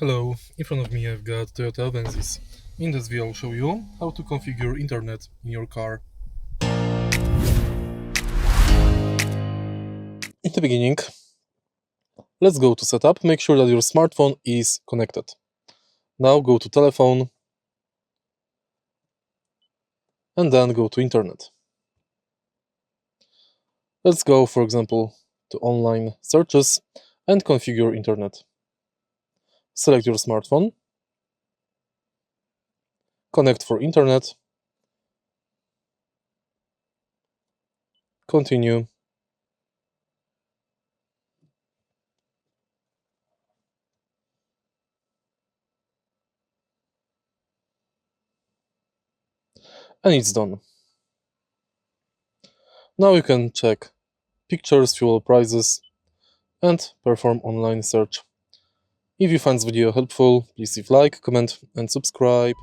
Hello, in front of me I've got Toyota Avensis. In this video I'll show you how to configure internet in your car. In the beginning, let's go to setup. Make sure that your smartphone is connected. Now go to telephone and then go to internet. Let's go, for example, to online searches and configure internet. Select your smartphone, connect for internet, continue, and it's done. Now you can check pictures, fuel prices, and perform online search. If you find this video helpful, please leave like, comment, and subscribe.